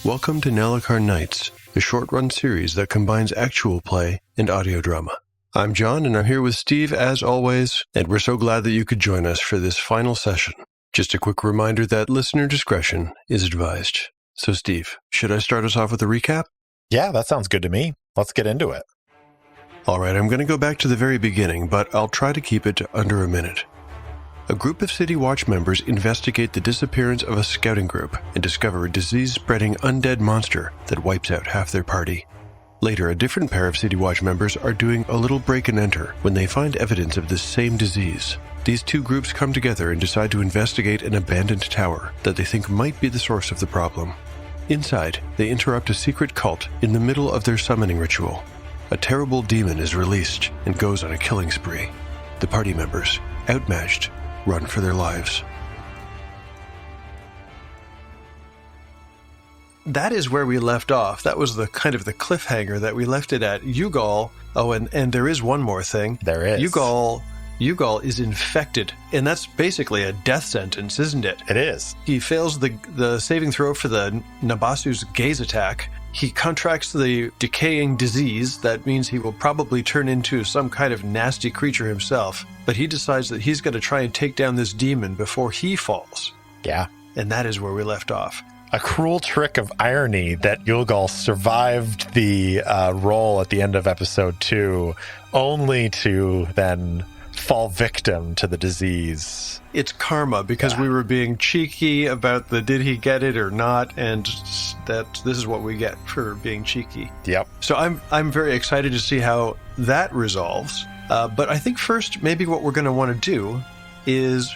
Welcome to Nallukar Nights, a short-run series that combines actual play and audio drama. I'm John, and I'm here with Steve, as always, and we're so glad that you could join us for this final session. Just a quick reminder that listener discretion is advised. So, Steve, should I start us off with a recap? Yeah, that sounds good to me. Let's get into it. All right, I'm going to go back to the very beginning, but I'll try to keep it to under a minute. A group of City Watch members investigate the disappearance of a scouting group and discover a disease-spreading undead monster that wipes out half their party. Later, a different pair of City Watch members are doing a little break and enter when they find evidence of this same disease. These two groups come together and decide to investigate an abandoned tower that they think might be the source of the problem. Inside, they interrupt a secret cult in the middle of their summoning ritual. A terrible demon is released and goes on a killing spree. The party members, outmatched, run for their lives. That is where we left off. That was the kind of the cliffhanger that we left it at. Ugal, and there is one more thing. There is. Ugal is infected, and that's basically a death sentence, isn't it? It is. He fails the saving throw for the Nabasu's gaze attack. He contracts the decaying disease. That means he will probably turn into some kind of nasty creature himself. But he decides that he's going to try and take down this demon before he falls. Yeah. And that is where we left off. A cruel trick of irony that Yulgal survived the role at the end of episode 2, only to then fall victim to the disease. It's karma, because we were being cheeky about the did he get it or not, and this is what we get for being cheeky. Yep. So I'm very excited to see how that resolves. But I think first, maybe what we're going to want to do is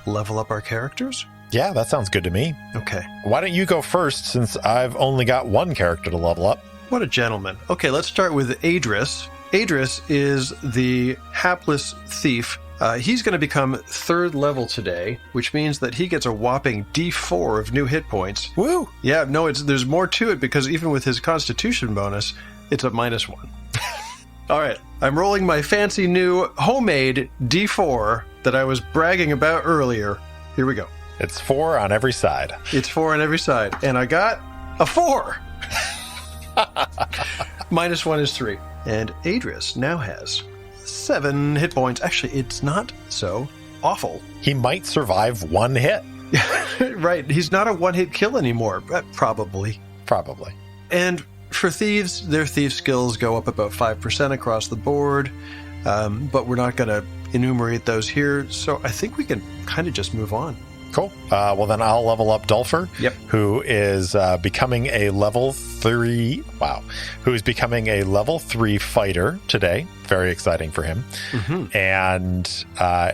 level up our characters. Yeah, that sounds good to me. Okay. Why don't you go first, since I've only got one character to level up? What a gentleman. Okay, let's start with Adris. Adris is the hapless thief. He's going to become 3rd level today, which means that he gets a whopping D4 of new hit points. Woo! Yeah, no, there's more to it, because even with his Constitution bonus, it's a -1. All right, I'm rolling my fancy new homemade D4 that I was bragging about earlier. Here we go. It's 4 on every side. It's 4 on every side, and I got a 4. -1 is 3. And Adris now has 7 hit points. Actually, it's not so awful. He might survive 1 hit. Right. He's not a one-hit kill anymore. Probably. Probably. And for thieves, their thief skills go up about 5% across the board. But we're not going to enumerate those here. So I think we can kind of just move on. Cool. Well, then I'll level up Dulfer, Yep. who is becoming a level 3. Wow. Who is becoming a level 3 fighter today. Very exciting for him. Mm-hmm. And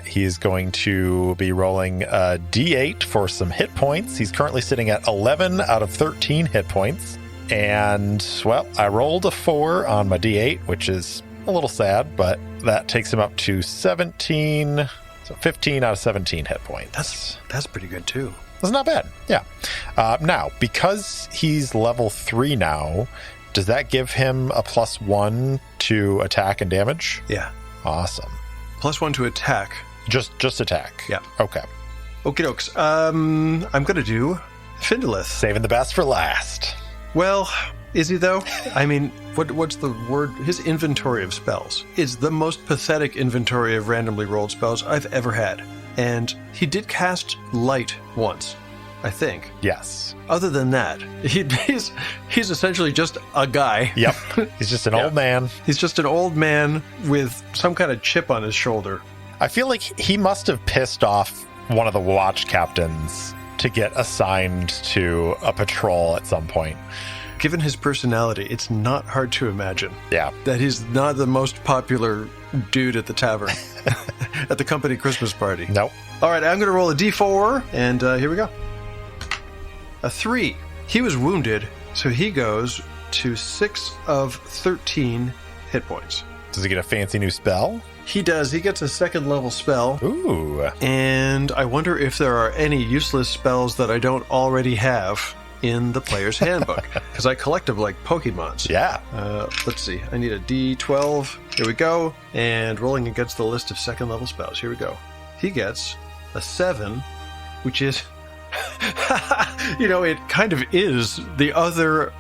he's going to be rolling a D8 for some hit points. He's currently sitting at 11 out of 13 hit points. And, well, I rolled a 4 on my D8, which is a little sad, but that takes him up to 17... So 15 out of 17 hit points. That's pretty good, too. That's not bad. Yeah. Now, because he's level 3 now, does that give him a +1 to attack and damage? Yeah. Awesome. +1 to attack. Just attack? Yeah. Okay. Okie dokes. I'm going to do Findolith. Saving the best for last. Well, is he, though? I mean, what's the word? His inventory of spells is the most pathetic inventory of randomly rolled spells I've ever had. And he did cast Light once, I think. Yes. Other than that, he's essentially just a guy. Yep. He's just an old man. He's just an old man with some kind of chip on his shoulder. I feel like he must have pissed off one of the watch captains to get assigned to a patrol at some point. Given his personality, it's not hard to imagine that he's not the most popular dude at the tavern, at the company Christmas party. Nope. All right, I'm going to roll a d4, and here we go. A 3. He was wounded So he goes to 6 of 13 hit points. Does he get a fancy new spell? He does. He gets a 2nd level spell. Ooh. And I wonder if there are any useless spells that I don't already have in the player's handbook. Because I collect them like Pokemons. Yeah. Let's see. I need a D12. Here we go. And rolling against the list of 2nd level spells. Here we go. He gets a 7, which is... it kind of is the other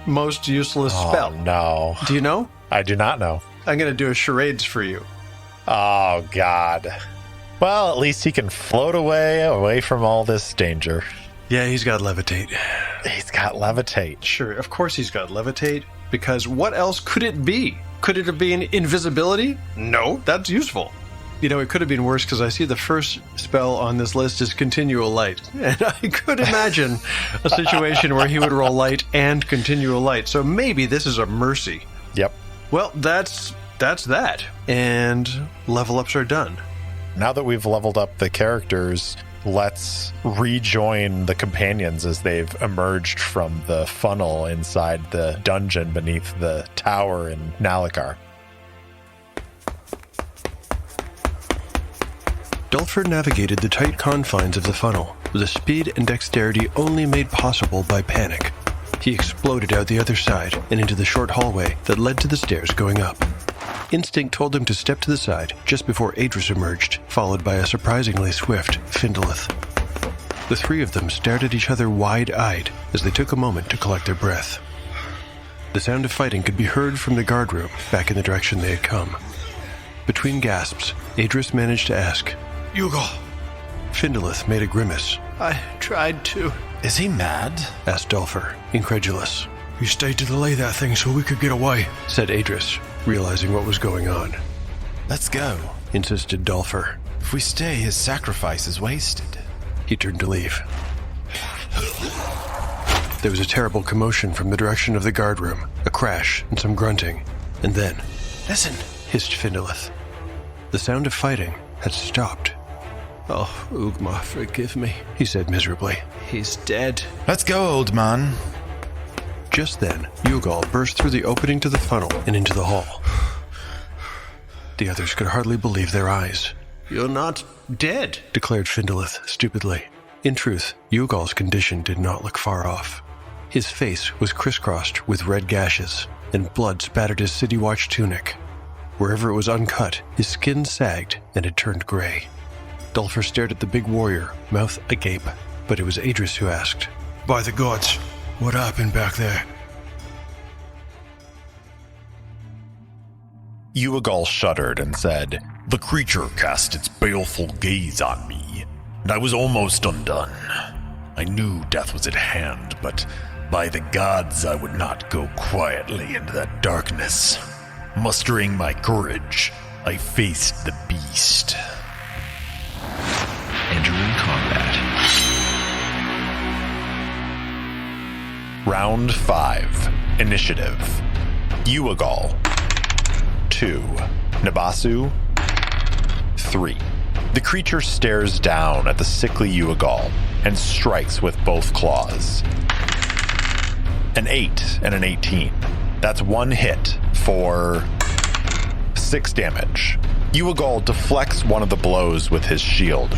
most useless spell. No. Do you know? I do not know. I'm going to do a charades for you. Oh, God. Well, at least he can float away from all this danger. Yeah, he's got levitate. He's got levitate. Sure, of course he's got levitate, because what else could it be? Could it have been invisibility? No, that's useful. It could have been worse, because I see the first spell on this list is continual light. And I could imagine a situation where he would roll light and continual light. So maybe this is a mercy. Yep. Well, that's that. And level ups are done. Now that we've leveled up the characters, let's rejoin the companions as they've emerged from the funnel inside the dungeon beneath the tower in Nallukar. Dulfer navigated the tight confines of the funnel with a speed and dexterity only made possible by panic. He exploded out the other side and into the short hallway that led to the stairs going up. Instinct told him to step to the side just before Adris emerged, followed by a surprisingly swift Findolith. The three of them stared at each other wide-eyed as they took a moment to collect their breath. The sound of fighting could be heard from the guard room back in the direction they had come. Between gasps, Adris managed to ask, "Yugal." Findolith made a grimace. "I tried to." Is he mad? Asked Dulfer, incredulous. "We stayed to delay that thing so we could get away," said Adris, realizing what was going on. Let's go. Insisted Dulfer. If we stay, his sacrifice is wasted. He turned to leave. There was a terrible commotion from the direction of the guard room, a crash and some grunting. And then, Listen, hissed Findolith. The sound of fighting had stopped. "Oh, Ugma, forgive me," he said miserably. "He's dead." let's go, old man. Just then, Yugal burst through the opening to the funnel and into the hall. The others could hardly believe their eyes. "You're not dead," declared Findolith stupidly. In truth, Yugal's condition did not look far off. His face was crisscrossed with red gashes, and blood spattered his City Watch tunic. Wherever it was uncut, his skin sagged and had turned gray. Dulfer stared at the big warrior, mouth agape, but it was Adris who asked, "By the gods, what happened back there?" Uagal shuddered and said, The creature cast its baleful gaze on me, and I was almost undone. I knew death was at hand, but by the gods I would not go quietly into that darkness. Mustering my courage, I faced the beast. Entering combat. Round 5. Initiative. Uagal. 2. Nabasu. 3. The creature stares down at the sickly Uagal and strikes with both claws. An 8 and an 18. That's one hit for 6 damage. Uagal deflects one of the blows with his shield,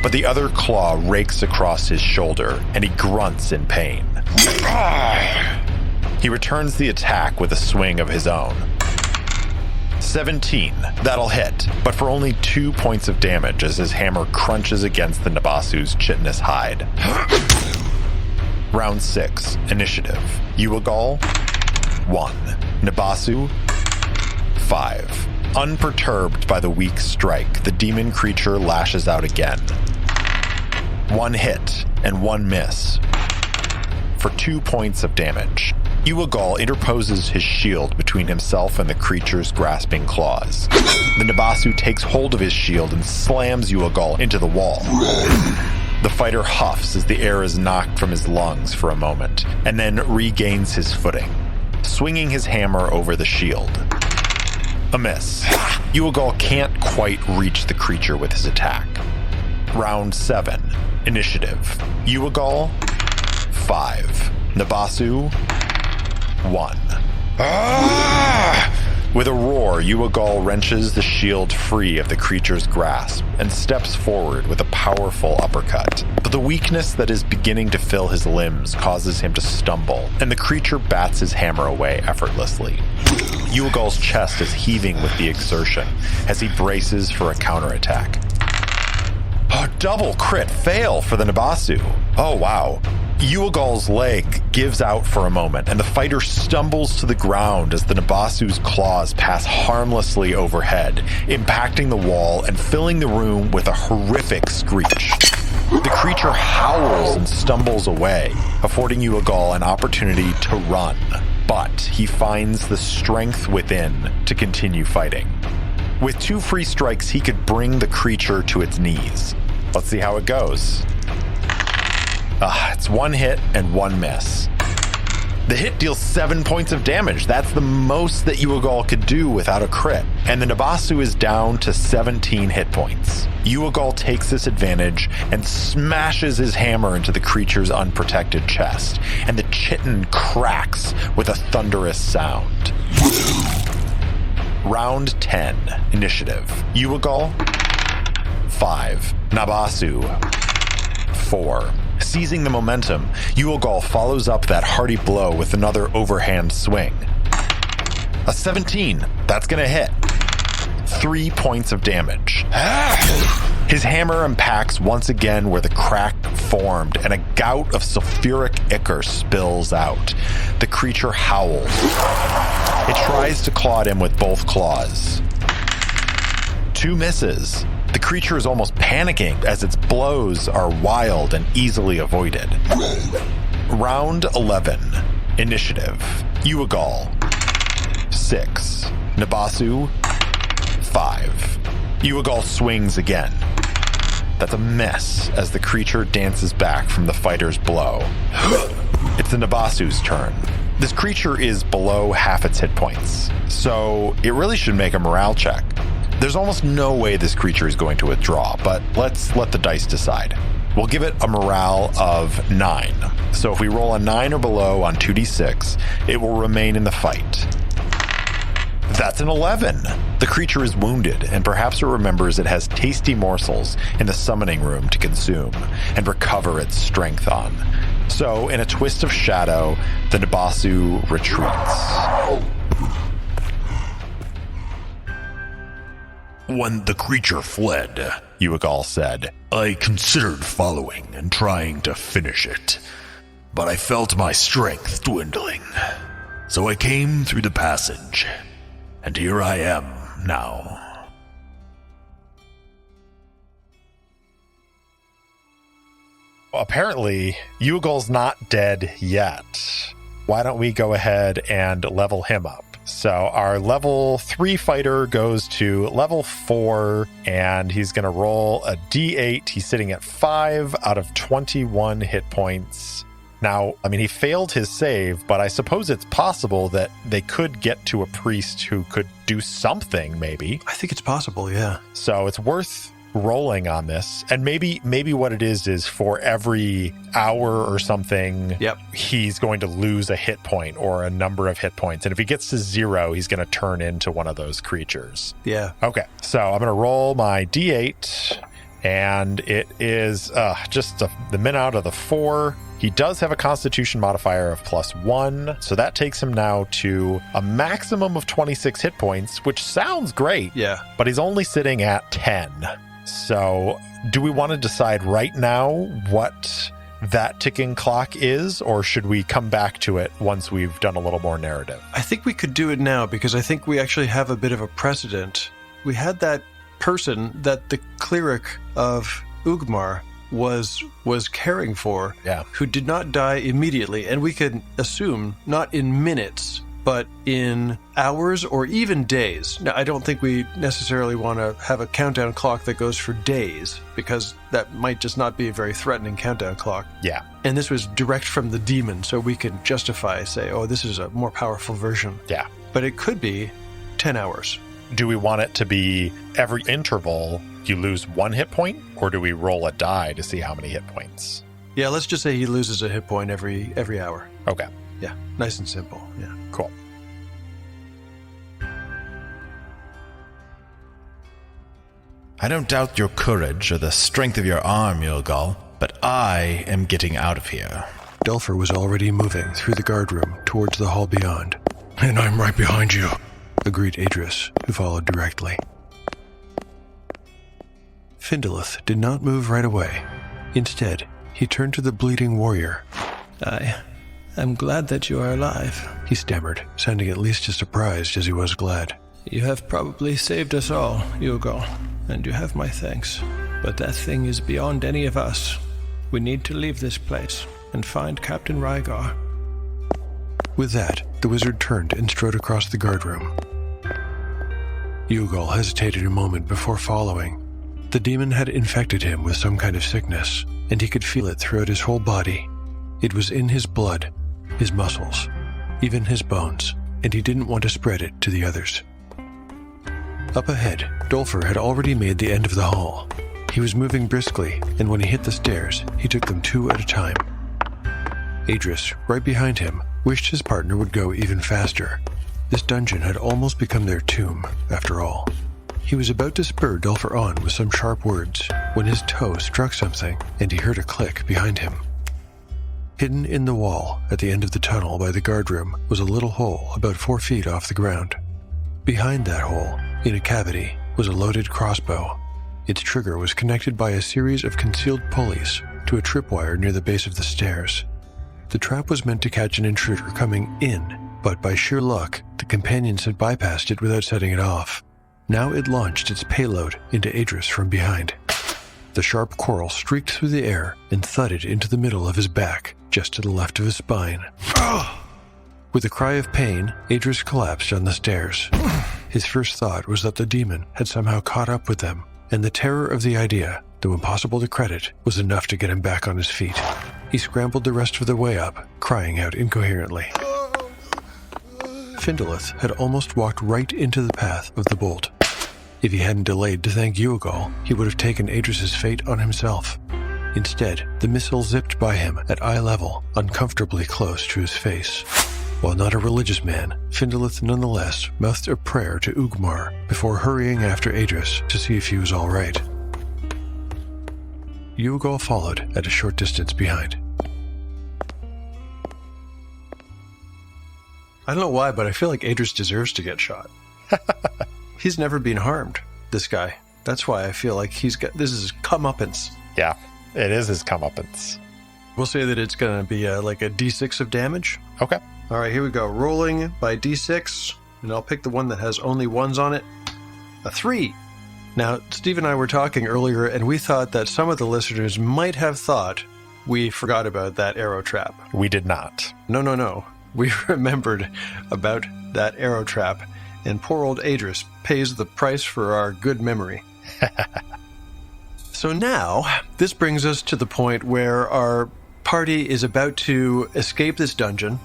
but the other claw rakes across his shoulder and he grunts in pain. He returns the attack with a swing of his own. 17. That'll hit, but for only 2 points of damage as his hammer crunches against the Nabasu's chitinous hide. Round 6. Initiative. Uagal. 1. Nabasu. 5. Unperturbed by the weak strike, the demon creature lashes out again. 1 hit and 1 miss for 2 points of damage. Uagal interposes his shield between himself and the creature's grasping claws. The Nabasu takes hold of his shield and slams Uagal into the wall. The fighter huffs as the air is knocked from his lungs for a moment, and then regains his footing, swinging his hammer over the shield. A miss. Uagal can't quite reach the creature with his attack. Round 7. Initiative. Uagal. 5. Nabasu. 1. Ah! With a roar, Uagal wrenches the shield free of the creature's grasp and steps forward with a powerful uppercut. But the weakness that is beginning to fill his limbs causes him to stumble, and the creature bats his hammer away effortlessly. Uagal's chest is heaving with the exertion as he braces for a counterattack. A double crit fail for the Nabasu. Oh, wow. Uagal's leg gives out for a moment, and the fighter stumbles to the ground as the Nabasu's claws pass harmlessly overhead, impacting the wall and filling the room with a horrific screech. The creature howls and stumbles away, affording Uagal an opportunity to run, but he finds the strength within to continue fighting. With 2 free strikes, he could bring the creature to its knees. Let's see how it goes. It's 1 hit and 1 miss. The hit deals 7 points of damage. That's the most that Uagal could do without a crit. And the Nabasu is down to 17 hit points. Uagal takes this advantage and smashes his hammer into the creature's unprotected chest, and the chitin cracks with a thunderous sound. Round 10, initiative. Uagal, 5. Nabasu, 4. Seizing the momentum, Uagal follows up that hearty blow with another overhand swing. A 17. That's gonna hit. 3 points of damage. His hammer impacts once again where the crack formed, and a gout of sulfuric ichor spills out. The creature howls. It tries to claw at him with both claws. 2 misses. The creature is almost panicking as its blows are wild and easily avoided. Round 11. Initiative. Uagal, 6. Nabasu, 5. Uagal swings again. That's a miss as the creature dances back from the fighter's blow. It's the Nabasu's turn. This creature is below half its hit points, so it really should make a morale check. There's almost no way this creature is going to withdraw, but let's let the dice decide. We'll give it a morale of 9. So if we roll a 9 or below on 2d6, it will remain in the fight. That's an 11. The creature is wounded, and perhaps it remembers it has tasty morsels in the summoning room to consume and recover its strength on. So, in a twist of shadow, the Nabasu retreats. When the creature fled, Uagal said, I considered following and trying to finish it, but I felt my strength dwindling. So I came through the passage, and here I am now. Apparently, Uagal's not dead yet. Why don't we go ahead and level him up? So our level 3 fighter goes to level 4, and he's going to roll a d8. He's sitting at 5 out of 21 hit points. Now, I mean, he failed his save, but I suppose it's possible that they could get to a priest who could do something, maybe. I think it's possible, yeah. So it's worth rolling on this, and maybe what it is for every hour or something, yep, he's going to lose a hit point or a number of hit points, and if he gets to 0, he's going to turn into one of those creatures. Yeah. Okay, so I'm going to roll my d8, and it is just the min out of the 4. He does have a constitution modifier of +1, so that takes him now to a maximum of 26 hit points, which sounds great. Yeah. But he's only sitting at 10. So do we want to decide right now what that ticking clock is, or should we come back to it once we've done a little more narrative? I think we could do it now, because I think we actually have a bit of a precedent. We had that person that the cleric of Ugmar was caring for, yeah, who did not die immediately, and we can assume not in minutes, but in hours or even days. Now, I don't think we necessarily want to have a countdown clock that goes for days, because that might just not be a very threatening countdown clock. Yeah. And this was direct from the demon, so we can justify, say, oh, this is a more powerful version. Yeah. But it could be 10 hours. Do we want it to be every interval you lose 1 hit point, or do we roll a die to see how many hit points? Yeah, let's just say he loses a hit point every hour. Okay. Yeah, nice and simple. Yeah. Cool. I don't doubt your courage or the strength of your arm, Yulgal, but I am getting out of here. Dulfer was already moving through the guard room towards the hall beyond. And I'm right behind you, agreed Idris, who followed directly. Findalith did not move right away. Instead, he turned to the bleeding warrior. I'm glad that you are alive. He stammered, sounding at least as surprised as he was glad. You have probably saved us all, Hugo, and you have my thanks. But that thing is beyond any of us. We need to leave this place and find Captain Rygar. With that, the wizard turned and strode across the guard room. Yugal hesitated a moment before following. The demon had infected him with some kind of sickness, and he could feel it throughout his whole body. It was in his blood, his muscles, even his bones, and he didn't want to spread it to the others. Up ahead, Dulfer had already made the end of the hall. He was moving briskly, and when he hit the stairs, he took them 2 at a time. Idris, right behind him, wished his partner would go even faster. This dungeon had almost become their tomb, after all. He was about to spur Dulfer on with some sharp words when his toe struck something, and he heard a click behind him. Hidden in the wall at the end of the tunnel by the guard room was a little hole about 4 feet off the ground. Behind that hole, in a cavity, was a loaded crossbow. Its trigger was connected by a series of concealed pulleys to a tripwire near the base of the stairs. The trap was meant to catch an intruder coming in, but by sheer luck, the companions had bypassed it without setting it off. Now it launched its payload into Idris from behind. The sharp coral streaked through the air and thudded into the middle of his back, just to the left of his spine. With a cry of pain, Idris collapsed on the stairs. His first thought was that the demon had somehow caught up with them, and the terror of the idea, though impossible to credit, was enough to get him back on his feet. He scrambled the rest of the way up, crying out incoherently. Findalith had almost walked right into the path of the bolt. If he hadn't delayed to thank Yugal, he would have taken Idris's fate on himself. Instead, the missile zipped by him at eye level, uncomfortably close to his face. While not a religious man, Findalith nonetheless mouthed a prayer to Ugmar before hurrying after Idris to see if he was all right. Yugal followed at a short distance behind. I don't know why, but I feel like Idris deserves to get shot. He's never been harmed, this guy. That's why I feel like this is comeuppance. Yeah, it is his comeuppance. We'll say that it's going to be like a d6 of damage. Okay. All right, here we go. Rolling by d6, and I'll pick the one that has only 1s on it. A 3. Now, Steve and I were talking earlier, and we thought that some of the listeners might have thought we forgot about that arrow trap. We did not. No. We remembered about that arrow trap, and poor old Idris pays the price for our good memory. So now, this brings us to the point where our party is about to escape this dungeon,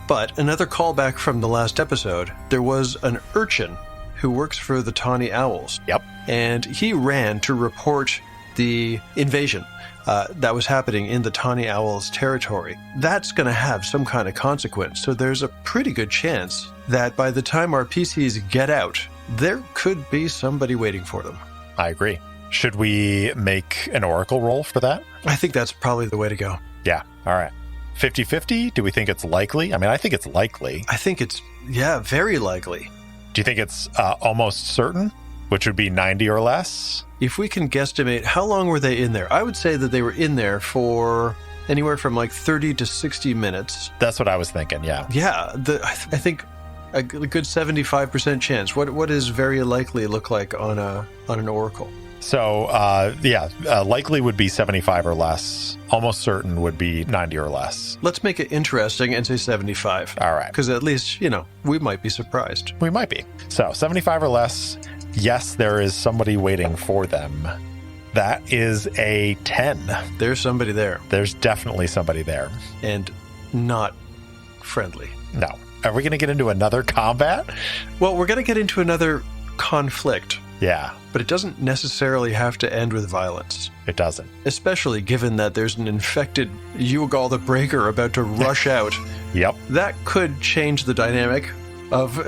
but another callback from the last episode, there was an urchin who works for the Tawny Owls. Yep. And he ran to report the invasion that was happening in the Tawny Owls' territory. That's going to have some kind of consequence, so there's a pretty good chance that by the time our PCs get out, there could be somebody waiting for them. I agree. Should we make an oracle roll for that? I think that's probably the way to go. Yeah. All right. 50-50? Do we think it's likely? I mean, I think it's likely. I think it's, very likely. Do you think it's almost certain, which would be 90 or less? If we can guesstimate, how long were they in there? I would say that they were in there for anywhere from like 30 to 60 minutes. That's what I was thinking, yeah. Yeah, I think a good 75% chance. What does very likely look like on an oracle? So, likely would be 75 or less. Almost certain would be 90 or less. Let's make it interesting and say 75. All right. Because at least, we might be surprised. We might be. So, 75 or less, yes, there is somebody waiting for them. That is a 10. There's somebody there. There's definitely somebody there. And not friendly. No. Are we going to get into another combat? Well, we're going to get into another conflict. Yeah. But it doesn't necessarily have to end with violence. It doesn't. Especially given that there's an infected Yugal the Breaker about to rush out Yep. That could change the dynamic of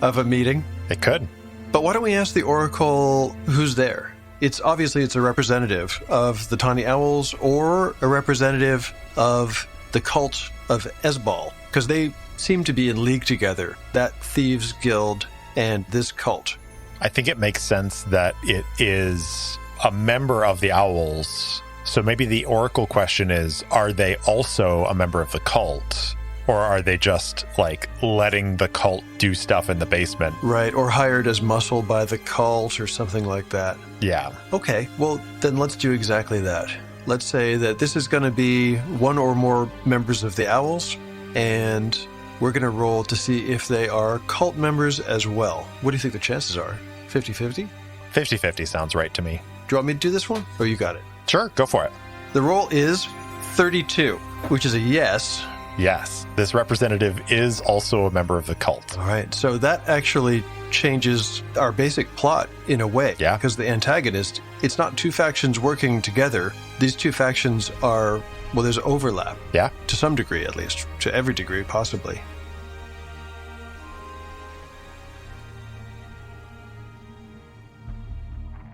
of a meeting. It could. But why don't we ask the Oracle who's there? It's a representative of the Tawny Owls or a representative of the cult of Esbal, because they seem to be in league together, that Thieves Guild and this cult. I think it makes sense that it is a member of the Owls. So maybe the Oracle question is, are they also a member of the cult? Or are they just, like, letting the cult do stuff in the basement? Right, or hired as muscle by the cult or something like that. Yeah. Okay, well, then let's do exactly that. Let's say that this is going to be one or more members of the Owls, and we're going to roll to see if they are cult members as well. What do you think the chances are? 50-50? 50-50 sounds right to me. Do you want me to do this one? Or you got it? Sure, go for it. The roll is 32, which is a yes. Yes, this representative is also a member of the cult. All right, so that actually changes our basic plot in a way. Yeah. Because the antagonist, it's not two factions working together. These two factions are, well, there's overlap. Yeah. To some degree, at least. To every degree, possibly.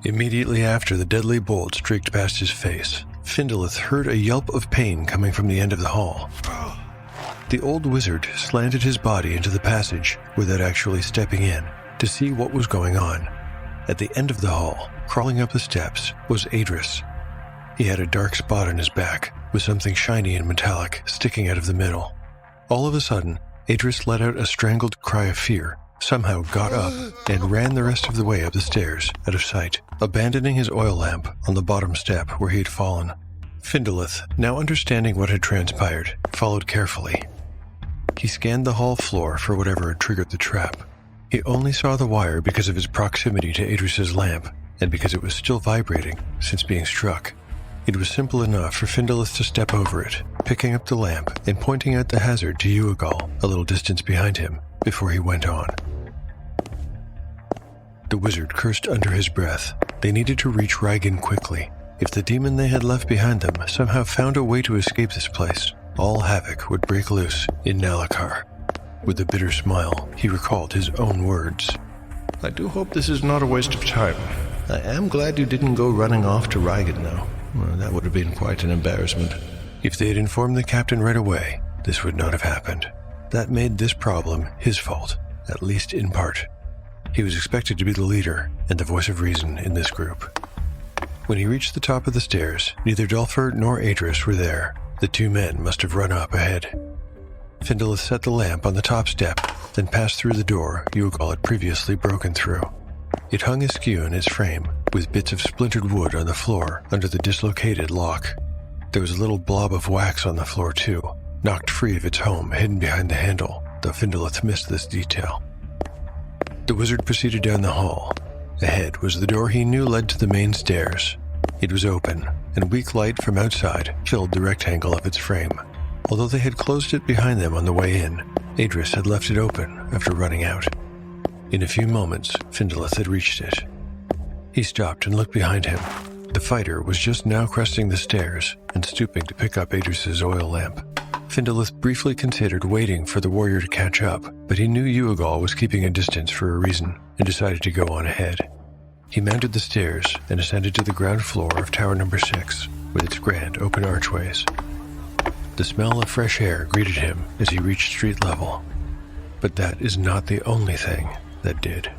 Immediately after the deadly bolt streaked past his face, Findolith heard a yelp of pain coming from the end of the hall. The old wizard slanted his body into the passage without actually stepping in to see what was going on. At the end of the hall, crawling up the steps, was Adris. He had a dark spot on his back, with something shiny and metallic sticking out of the middle. All of a sudden, Adris let out a strangled cry of fear, somehow got up, and ran the rest of the way up the stairs, out of sight, abandoning his oil lamp on the bottom step where he had fallen. Findolith, now understanding what had transpired, followed carefully. He scanned the hall floor for whatever had triggered the trap. He only saw the wire because of its proximity to Adris's lamp, and because it was still vibrating since being struck. It was simple enough for Findolith to step over it, picking up the lamp and pointing out the hazard to Uagal a little distance behind him, before he went on. The wizard cursed under his breath. They needed to reach Reigen quickly. If the demon they had left behind them somehow found a way to escape this place, all havoc would break loose in Nallukar. With a bitter smile, he recalled his own words. I do hope this is not a waste of time. I am glad you didn't go running off to Reigen, though. Well, that would have been quite an embarrassment. If they had informed the captain right away, this would not have happened. That made this problem his fault, at least in part. He was expected to be the leader and the voice of reason in this group. When he reached the top of the stairs, neither Dulfer nor Adris were there. The two men must have run up ahead. Findolith set the lamp on the top step, then passed through the door Uagal had previously broken through. It hung askew in its frame, with bits of splintered wood on the floor under the dislocated lock. There was a little blob of wax on the floor too, knocked free of its home hidden behind the handle, though Findolith missed this detail. The wizard proceeded down the hall. Ahead was the door he knew led to the main stairs. It was open, and weak light from outside filled the rectangle of its frame. Although they had closed it behind them on the way in, Adris had left it open after running out. In a few moments, Findolith had reached it. He stopped and looked behind him. The fighter was just now cresting the stairs and stooping to pick up Adris's oil lamp. Findolith briefly considered waiting for the warrior to catch up, but he knew Uagal was keeping a distance for a reason and decided to go on ahead. He mounted the stairs and ascended to the ground floor of Tower Number 6, with its grand open archways. The smell of fresh air greeted him as he reached street level. But that is not the only thing that did.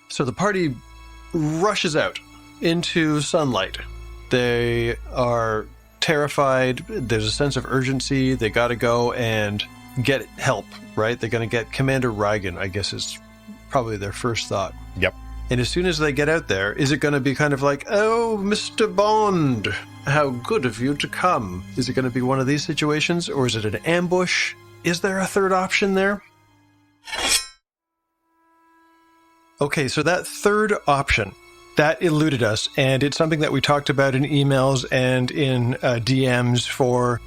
So the party rushes out into sunlight. They are terrified. There's a sense of urgency. They got to go and get help, right? They're going to get Commander Reigen, I guess is probably their first thought. Yep. And as soon as they get out there, is it going to be kind of like, oh, Mr. Bond, how good of you to come? Is it going to be one of these situations, or is it an ambush? Is there a third option there? Okay, so that third option, that eluded us, and it's something that we talked about in emails and in DMs for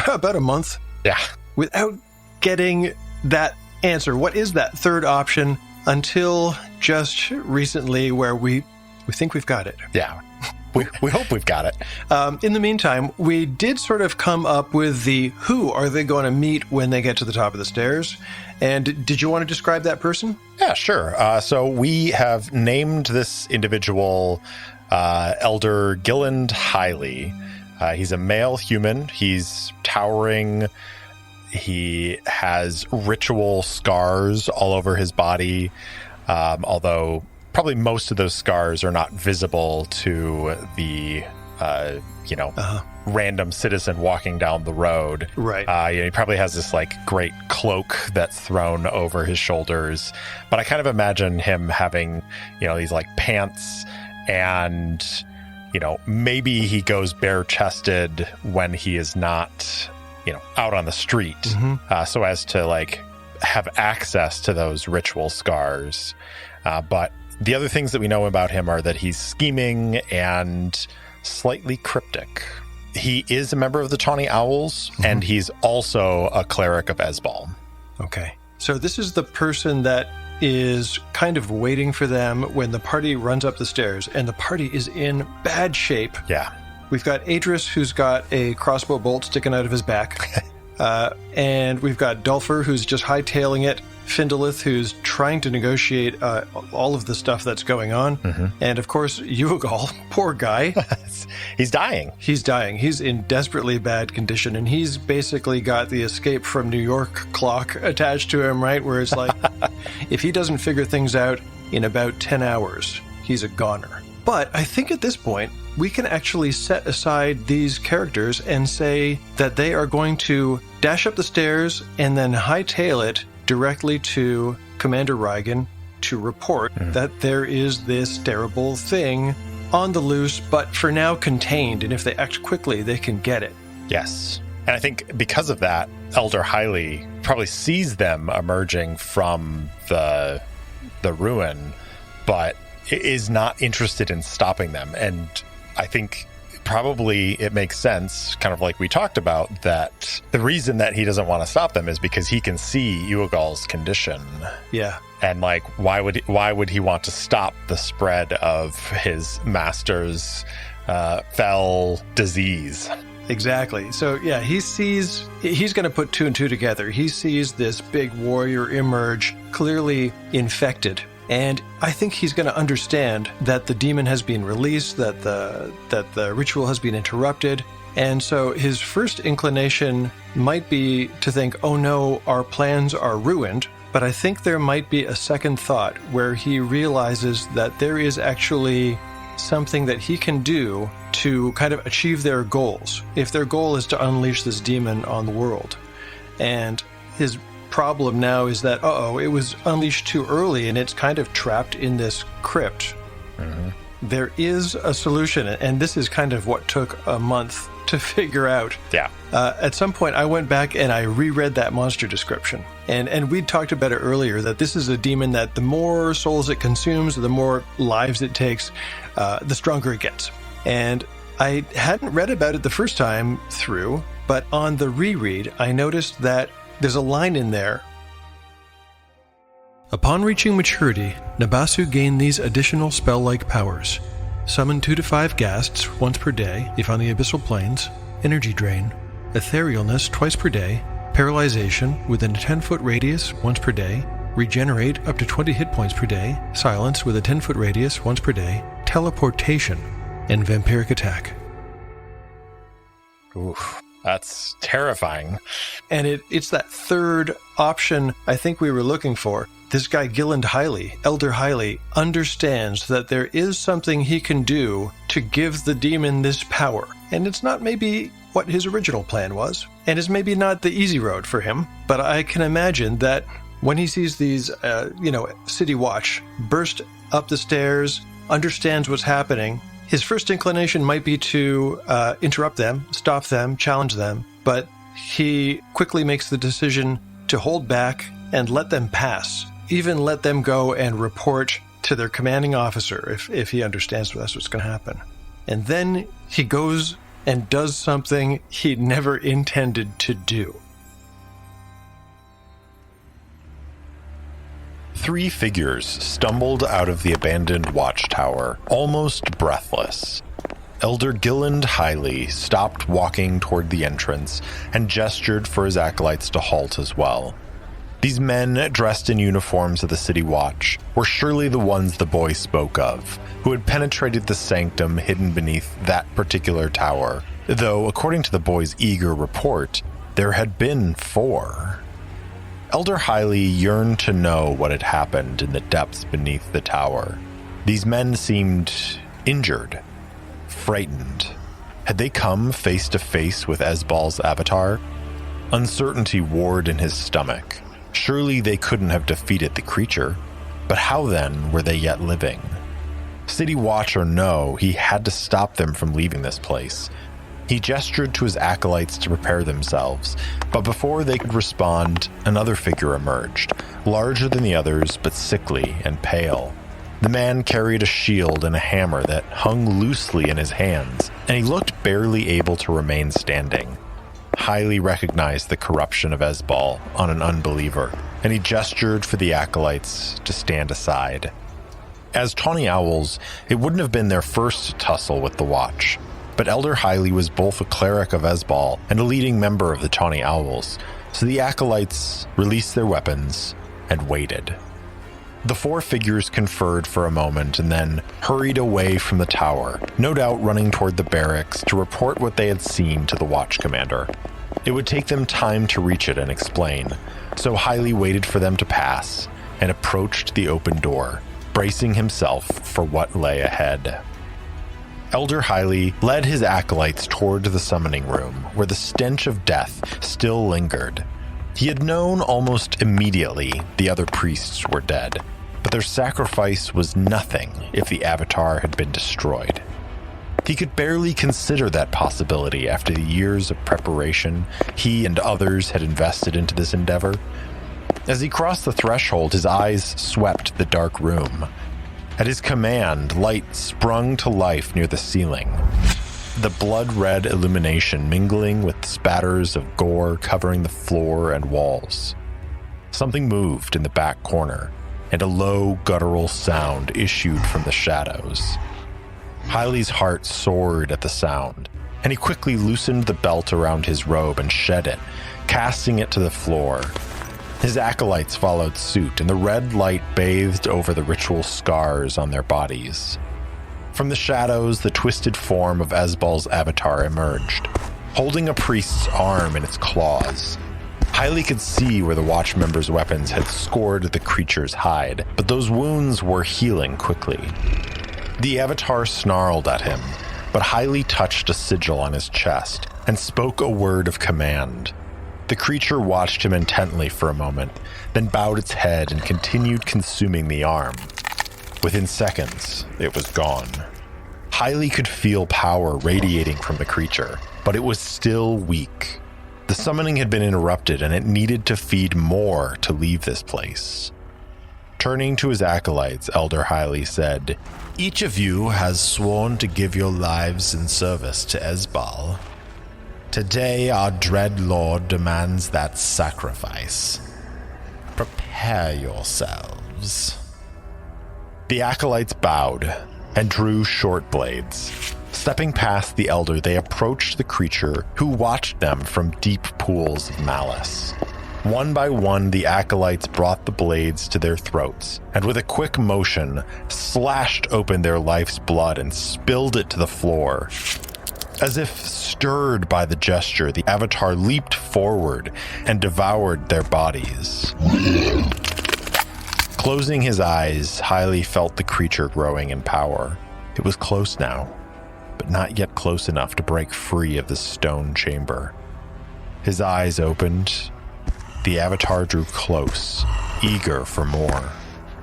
about a month. Yeah. Without getting that answer. What is that third option until just recently where we think we've got it? Yeah. We hope we've got it. In the meantime, we did sort of come up with the who are they going to meet when they get to the top of the stairs. And did you want to describe that person? Yeah, sure. So we have named this individual Elder Gilland Hiley. He's a male human. He's towering. He has ritual scars all over his body, although probably most of those scars are not visible to the, random citizen walking down the road. Right. He probably has this like great cloak that's thrown over his shoulders, but I kind of imagine him having, these like pants and, maybe he goes bare-chested when he is not, out on the street, so as to like have access to those ritual scars. But the other things that we know about him are that he's scheming and slightly cryptic. He is a member of the Tawny Owls, and he's also a cleric of Esbal. Okay. So this is the person that is kind of waiting for them when the party runs up the stairs, and the party is in bad shape. Yeah. We've got Adris, who's got a crossbow bolt sticking out of his back. And we've got Dulfer, who's just hightailing it. Findolith, who's trying to negotiate all of the stuff that's going on. And, of course, Uagal, poor guy. He's dying. He's dying. He's in desperately bad condition, and he's basically got the Escape from New York clock attached to him, right? Where it's like, if he doesn't figure things out in about 10 hours, he's a goner. But I think at this point, we can actually set aside these characters and say that they are going to dash up the stairs and then hightail it directly to Commander Reigen to report that there is this terrible thing on the loose, but for now contained, and if they act quickly, they can get it. Yes. And I think because of that, Elder Hiley probably sees them emerging from the ruin, but is not interested in stopping them. And I think probably it makes sense, kind of like we talked about, that the reason that he doesn't want to stop them is because he can see Uagal's condition. Yeah. And like, why would he want to stop the spread of his master's fell disease? Exactly. So yeah, he's going to put two and two together. He sees this big warrior emerge, clearly infected. And I think he's going to understand that the demon has been released, that the ritual has been interrupted. And so his first inclination might be to think, oh no, our plans are ruined. But I think there might be a second thought where he realizes that there is actually something that he can do to kind of achieve their goals, if their goal is to unleash this demon on the world. And his problem now is that, it was unleashed too early and it's kind of trapped in this crypt. There is a solution, and this is kind of what took a month to figure out. Yeah. At some point, I went back and I reread that monster description. And we'd talked about it earlier, that this is a demon that the more souls it consumes, the more lives it takes, the stronger it gets. And I hadn't read about it the first time through, but on the reread, I noticed that there's a line in there. Upon reaching maturity, Nabasu gained these additional spell-like powers. Summon 2 to 5 ghasts once per day if on the abyssal planes, energy drain, etherealness twice per day, paralyzation within a 10-foot radius once per day, regenerate up to 20 hit points per day, silence with a 10-foot radius once per day, teleportation, and vampiric attack. Oof. That's terrifying. And it's that third option I think we were looking for. This guy, Gilland Hiley, Elder Hiley, understands that there is something he can do to give the demon this power. And it's not maybe what his original plan was, and it's maybe not the easy road for him, but I can imagine that when he sees these, City Watch burst up the stairs, understands what's happening, his first inclination might be to interrupt them, stop them, challenge them, but he quickly makes the decision to hold back and let them pass, even let them go and report to their commanding officer if he understands that's what's going to happen. And then he goes and does something he never intended to do. 3 figures stumbled out of the abandoned watchtower, almost breathless. Elder Gilland Hiley stopped walking toward the entrance and gestured for his acolytes to halt as well. These men, dressed in uniforms of the City Watch, were surely the ones the boy spoke of, who had penetrated the sanctum hidden beneath that particular tower, though, according to the boy's eager report, there had been 4. Elder Hiley yearned to know what had happened in the depths beneath the tower. These men seemed injured, frightened. Had they come face to face with Ezbal's avatar? Uncertainty warred in his stomach. Surely they couldn't have defeated the creature. But how then were they yet living? City Watch or no, he had to stop them from leaving this place. He gestured to his acolytes to prepare themselves, but before they could respond, another figure emerged, larger than the others, but sickly and pale. The man carried a shield and a hammer that hung loosely in his hands, and he looked barely able to remain standing. Highly recognized the corruption of Ezbal on an unbeliever, and he gestured for the acolytes to stand aside. As Tawny Owls, it wouldn't have been their first tussle with the Watch, but Elder Hiley was both a cleric of Ezbal and a leading member of the Tawny Owls, so the acolytes released their weapons and waited. The 4 figures conferred for a moment and then hurried away from the tower, no doubt running toward the barracks to report what they had seen to the Watch Commander. It would take them time to reach it and explain, so Hiley waited for them to pass and approached the open door, bracing himself for what lay ahead. Elder Hiley led his acolytes toward the summoning room, where the stench of death still lingered. He had known almost immediately the other priests were dead, but their sacrifice was nothing if the Avatar had been destroyed. He could barely consider that possibility after the years of preparation he and others had invested into this endeavor. As he crossed the threshold, his eyes swept the dark room. At his command, light sprung to life near the ceiling, the blood-red illumination mingling with spatters of gore covering the floor and walls. Something moved in the back corner, and a low, guttural sound issued from the shadows. Hiley's heart soared at the sound, and he quickly loosened the belt around his robe and shed it, casting it to the floor. His acolytes followed suit, and the red light bathed over the ritual scars on their bodies. From the shadows, the twisted form of Ezbal's avatar emerged, holding a priest's arm in its claws. Hiley could see where the Watch members' weapons had scored the creature's hide, but those wounds were healing quickly. The avatar snarled at him, but Hiley touched a sigil on his chest and spoke a word of command. The creature watched him intently for a moment, then bowed its head and continued consuming the arm. Within seconds, it was gone. Hiley could feel power radiating from the creature, but it was still weak. The summoning had been interrupted, and it needed to feed more to leave this place. Turning to his acolytes, Elder Hiley said, Each of you has sworn to give your lives in service to Ezbal. Today, our dread lord demands that sacrifice. Prepare yourselves. The acolytes bowed and drew short blades. Stepping past the elder, they approached the creature, who watched them from deep pools of malice. One by one, the acolytes brought the blades to their throats, and with a quick motion, slashed open their life's blood and spilled it to the floor. As if stirred by the gesture, the avatar leaped forward and devoured their bodies. Closing his eyes, Hiley felt the creature growing in power. It was close now, but not yet close enough to break free of the stone chamber. His eyes opened. The avatar drew close, eager for more,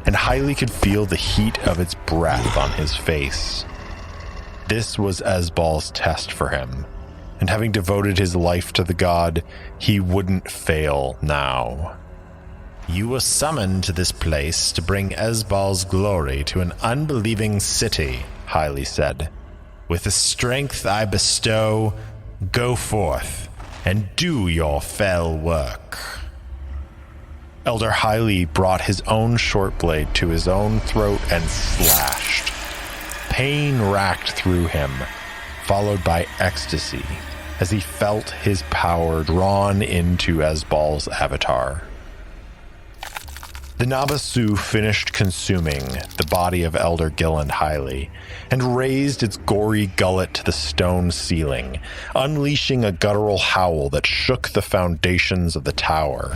and Hiley could feel the heat of its breath on his face. This was Ezbal's test for him, and having devoted his life to the god, he wouldn't fail now. You were summoned to this place to bring Ezbal's glory to an unbelieving city, Hiley said. With the strength I bestow, go forth and do your fell work. Elder Hiley brought his own short blade to his own throat and slashed. Pain racked through him, followed by ecstasy as he felt his power drawn into Ezbal's avatar. The Nabasu finished consuming the body of Elder Gilland Hiley and raised its gory gullet to the stone ceiling, unleashing a guttural howl that shook the foundations of the tower.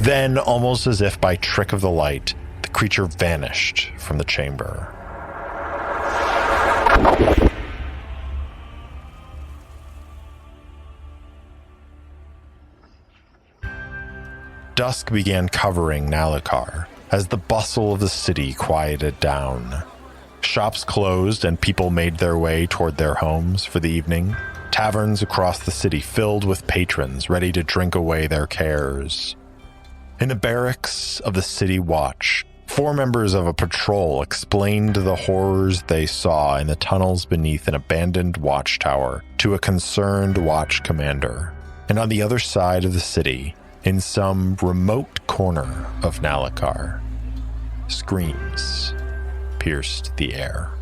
Then, almost as if by trick of the light, the creature vanished from the chamber. Dusk began covering Nallukar as the bustle of the city quieted down. Shops closed and people made their way toward their homes for the evening. Taverns across the city filled with patrons ready to drink away their cares. In the barracks of the city watch, 4 members of a patrol explained the horrors they saw in the tunnels beneath an abandoned watchtower to a concerned watch commander. And on the other side of the city, in some remote corner of Nallukar, screams pierced the air.